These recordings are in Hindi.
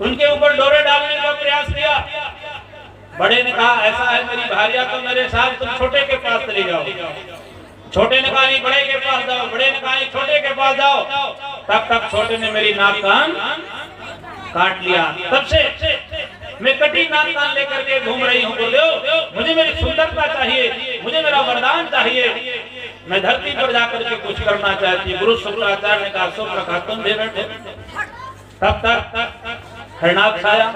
उनके ऊपर डोरे डालने का प्रयास किया। बड़े ने कहा ऐसा है मेरी भारिया तो मेरे साथ, तुम छोटे के पास चले जाओ। छोटे ने कहा नहीं बड़े के पास जाओ, बड़े ने कहा नहीं छोटे के पास जाओ। तब तक छोटे ने मेरी नाक कान काट लिया। तब से मैं कटी नाक कान लेकर के घूम रही हूँ। बोले मुझे मेरी सुंदरता चाहिए, मुझे मेरा वरदान चाहिए, मैं धरती पर जाकर के कुछ करना चाहती हूँ। गुरु शुक्राचार्य ने कहा शुक्र कहा तुम भी बैठो। तब तक हरणाक्ष आया,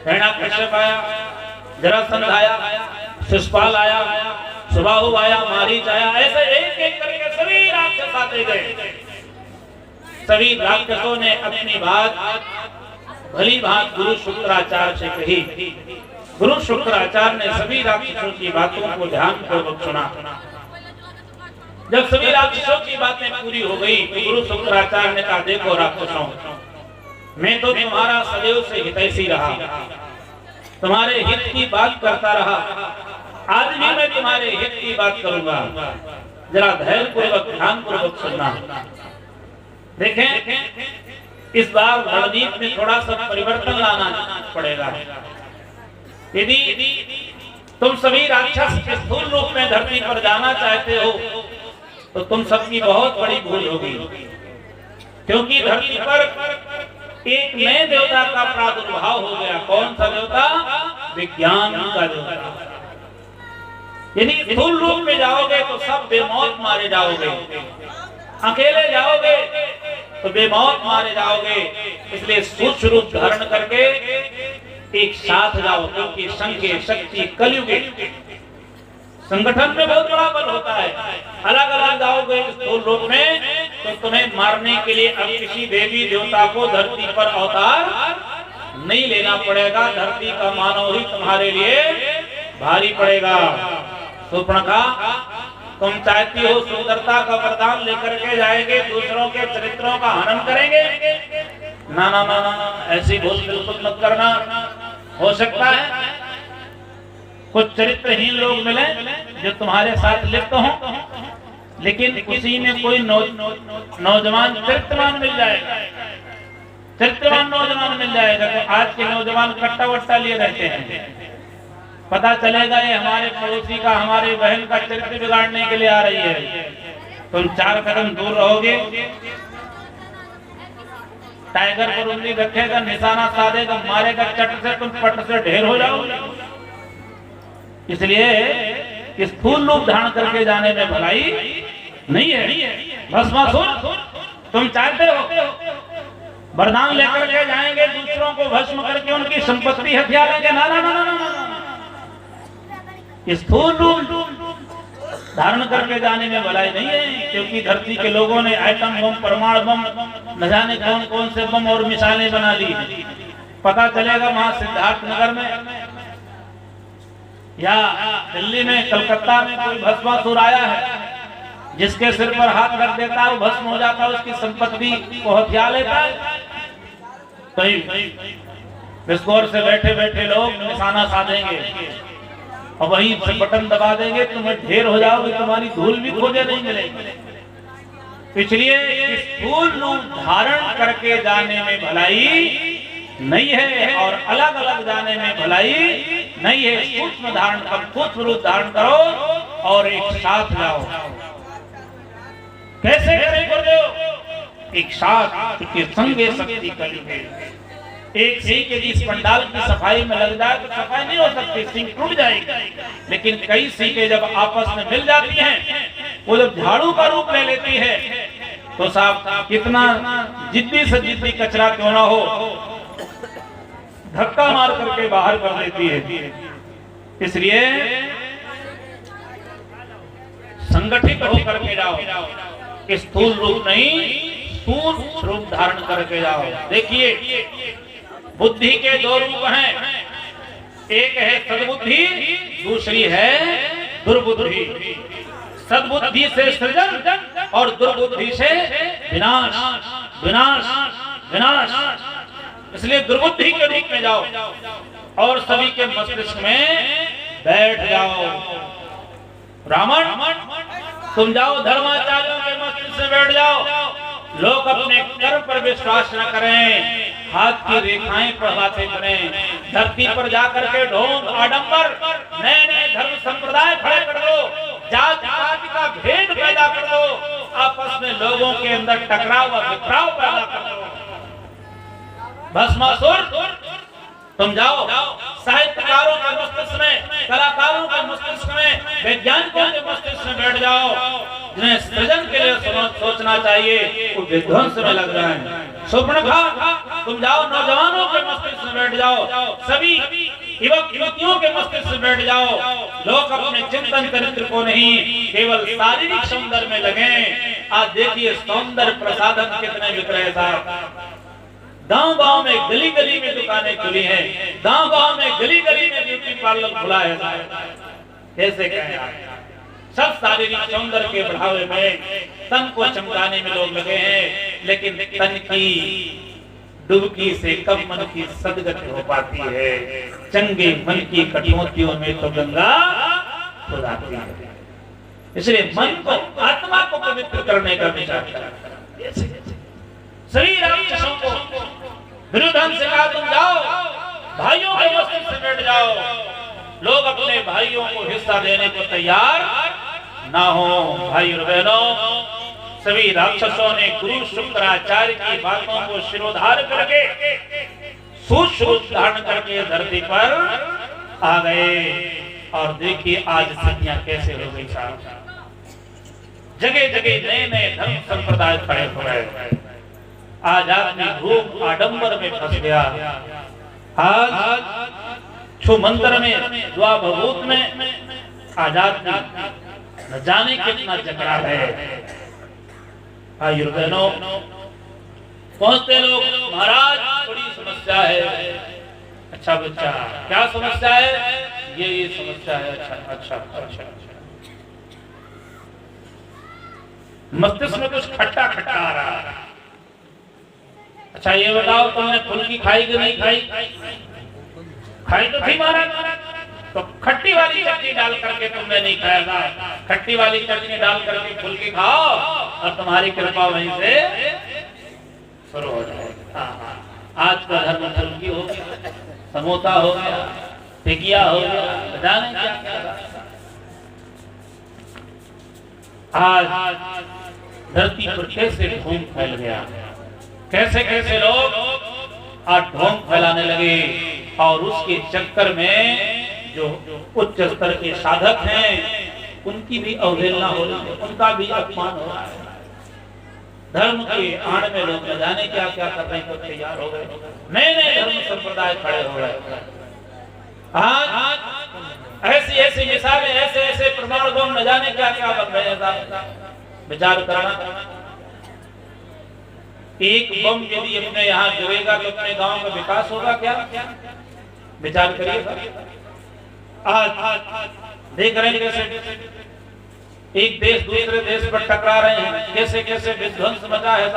हिरण्याकश्यप आया, जरासंध आया, शिशुपाल आया, सुबाहु आया, मारीच आया, ऐसे एक एक करके सभी राक्षस आते गए। सभी राक्षसों ने अपनी बात भली भांति गुरु शुक्राचार्य से कही। गुरु शुक्राचार्य ने सभी राक्षसों की बातों को ध्यानपूर्वक सुना। जब सभी राक्षसों की बातें पूरी हो गई तो गुरु शुक्राचार्य ने कहा देखो राक्षसों, मैं तो तुम्हारा सदैव से हितैषी रहा, तुम्हारे हित की बात करता रहा, आज भी मैं तुम्हारे हित की बात करूंगा। जरा धैर्य पूर्वक ध्यान पूर्वक सुनना। देखें इस बार रणनीति में थोड़ा सा परिवर्तन लाना पड़ेगा। यदि तुम सभी राक्षस के स्थूल रूप में धरती पर जाना चाहते हो तो तुम सबकी बहुत बड़ी भूल होगी, क्योंकि धरती पर एक नए देवता का प्रादुर्भाव हो गया। कौन सा देवता? विज्ञान का देवता। यदि स्थूल रूप में जाओगे तो सब बेमौत मारे जाओगे, अकेले जाओगे तो बेमौत मारे जाओगे। इसलिए सूक्ष्म रूप धारण करके एक साथ जाओ, क्योंकि संघ की शक्ति कलयुग संगठन में बहुत बड़ा बल होता है। अलग अलग जाओगे स्थूल रूप में तो तुम्हें मारने के लिए अब किसी देवी देवता को धरती पर अवतार नहीं लेना पड़ेगा। धरती का मानव ही तुम्हारे लिए भारी पड़ेगा। शूर्पणखा तुम चाहती हो सुंदरता का वरदान लेकर के जाएंगे, दूसरों के चरित्रों का हनन करेंगे? ना ना ना ना, ऐसी भूल बिल्कुल मत करना। हो सकता है कुछ चरित्रहीन लोग मिले जो तुम्हारे साथ लिप्त हों, लेकिन उसी में कोई नौजवान चरित्रवान मिल जाएगा, चरित्रवान नौजवान मिल जाएगा। तो आज के नौजवान कट्टा वट्टा लिए रहते हैं, पता चलेगा ये हमारे पड़ोसी का, हमारी बहन का चरित्र बिगाड़ने के लिए आ रही है। तुम 4 कदम दूर रहोगे, टाइगर पर उंगली रखेगा, निशाना साधेगा, मारेगा, चट से तुम पट से ढेर हो जाओगे। इसलिए स्थूल रूप धारण करके जाने में भलाई नहीं है। भस्मासुर तुम चाहते हो वरदान लेकर के जाएंगे, दूसरों को भस्म करके उनकी संपत्ति हथिया लेंगे? ना ना ना ना ना, स्थूल रूप धारण करके जाने में भलाई नहीं है। क्योंकि धरती के लोगों ने एटम बम, परमाणु बम, न जाने कौन कौन से बम और मिसाइलें बना ली। पता चलेगा वहां सिद्धार्थ नगर में या दिल्ली में, कलकत्ता में कोई भस्मासुर आया है, जिसके सिर पर हाथ रख देता है वो भस्म हो जाता है, उसकी संपत्ति को हथिया लेता है। कहीं विस्फोट से बैठे बैठे लोग निशाना साधेंगे और वहीं से बटन दबा देंगे, तुम्हें ढेर हो जाओगे, तुम्हारी धूल भी खोजे नहीं मिलेगी। इसलिए स्थूल रूप धारण करके जाने में भलाई नहीं है और अलग अलग जाने में भलाई नहीं है। सूक्ष्म धारण कर, सूक्ष्म रूप धारण करो और एक साथ जाओ। कैसे करें गुरुदेव? एक साथ, क्योंकि संगे शक्ति कली है। एक सिंह के जिस पंडाल की सफाई में लग जाए तो सफाई नहीं हो सकती, सिंह टूट जाएगी। लेकिन कई सिंह जब आपस में मिल जाती हैं, वो जब झाड़ू का रूप ले लेती है तो साहब कितना जिद्दी से जिद्दी कचरा क्यों ना हो, धक्का मार करके बाहर कर देती है। इसलिए संगठित होकर के जाओ, स्थूल रूप नहीं, सूक्ष्म रूप धारण करके जाओ। देखिए बुद्धि के 2 रूप हैं, एक है सद्बुद्धि, दूसरी है दुर्बुद्धि। सद्बुद्धि से सृजन और दुर्बुद्धि से विनाश, विनाश, विनाश। इसलिए दुर्बुद्धि के रूप में जाओ और सभी के मस्तिष्क में बैठ जाओ। ब्राह्मण तुम जाओ, धर्माचार्यों के मस्तिष्क में बैठ जाओ। लोग अपने कर्म पर विश्वास न करें, हाथ की रेखाएं पर बातें करें, धरती पर जाकर के ढोंग आडंबर नए नए धर्म संप्रदाय खड़े कर दो, जात पात का भेद पैदा कर दो, आपस में लोगों के अंदर टकराव और बिखराव पैदा कर दो। भस्मासुर तुम जाओ साहित्यकारों के मस्तिष्क में, कलाकारों के मस्तिष्क में, वैज्ञानिकों के मस्तिष्क में बैठ जाओ, जिन्हें सृजन के लिए सोचना चाहिए वो विध्वंस में लग रहे हैं। सुपर्णखा तुम जाओ नौजवानों के मस्तिष्क में बैठ जाओ, सभी युवक युवतियों के मस्तिष्क में बैठ जाओ, लोग अपने चिंतन चरित्र को नहीं केवल शारीरिक सौंदर्य में लगे। आज देखिए सौंदर्य प्रसाधन कितने बिक रहे साहब, गांव-गांव में गली गली में दुकानें खुली हैं, गांव-गांव में गली गली में ब्यूटी पार्लर खुला है। कैसे कहें, सब शारीरिक सौंदर्य के बढ़ावे में तन को चमकाने में लोग लगे हैं, लेकिन तन की डुबकी से कब मन की सदगति हो पाती है। चंगे मन की कटौतियों में तो गंगा खुदाती है। इसलिए मन को, आत्मा को पवित्र करने का विचार करें। सभी राक्षसों को विरुद्ध से कहा तुम जाओ भाइयों के मस्तिष्क से बैठ जाओ। लोग अपने भाइयों को हिस्सा देने को तैयार ना हो। भाई और बहनों, सभी राक्षसों ने गुरु शुक्राचार्य की बातों को शिरोधार्य करके सूक्ष्म धारण करके धरती पर आ गए। और देखिए आज स्थितियां कैसे हो गई साहब, जगह जगह नए नए धर्म संप्रदाय खड़े हो गए। आज आदमी भूख आडंबर में फंस गया। आज छू मंत्र में, दुआ भभूत में आजाद न जाने कितना जकड़ा है। भाइयों बहनों, पहुंचते लोग महाराज बड़ी समस्या है। अच्छा बच्चा क्या समस्या है? ये समस्या है। अच्छा अच्छा अच्छा, मस्तिष्क में कुछ खट्टा खट्टा आ रहा है। अच्छा ये बताओ तुमने फुल्की खाई कि नहीं खाई? खाई तो थी महाराज, तो खट्टी वाली चटनी डाल करके तुमने नहीं खाया था। खट्टी वाली चटनी डाल करके फुल्की खाओ और तुम्हारी कृपा वहीं से शुरू हो जाएगी। आज का धर्म फुल्की हो गया, समोसा हो गया, टिकिया हो गया, जाने क्या। आज धरती पर कैसे ढोंग फैल गया, कैसे कैसे लोग आज ढोंग फैलाने लगे। और उसके चक्कर में जो उच्च स्तर के साधक हैं उनकी भी अवहेलना हो रही है, उनका भी अपमान हो रहा है। धर्म के आड़ में लोग न जाने क्या क्या करने को तैयार हो गए, नए नए धर्म संप्रदाय खड़े हो गए। आज ऐसी ऐसी मिसालें, ऐसे ऐसे प्रमाण बम न जाने क्या क्या बन रहे हैं। विचार करना, एक बम यदि अपने यहाँ गिरेगा तो अपने गांव का विकास होगा क्या? विचार करिएगा। आज देख रहे हैं कैसे एक देश दूसरे देश पर टकरा रहे हैं, कैसे कैसे विध्वंस मचा है।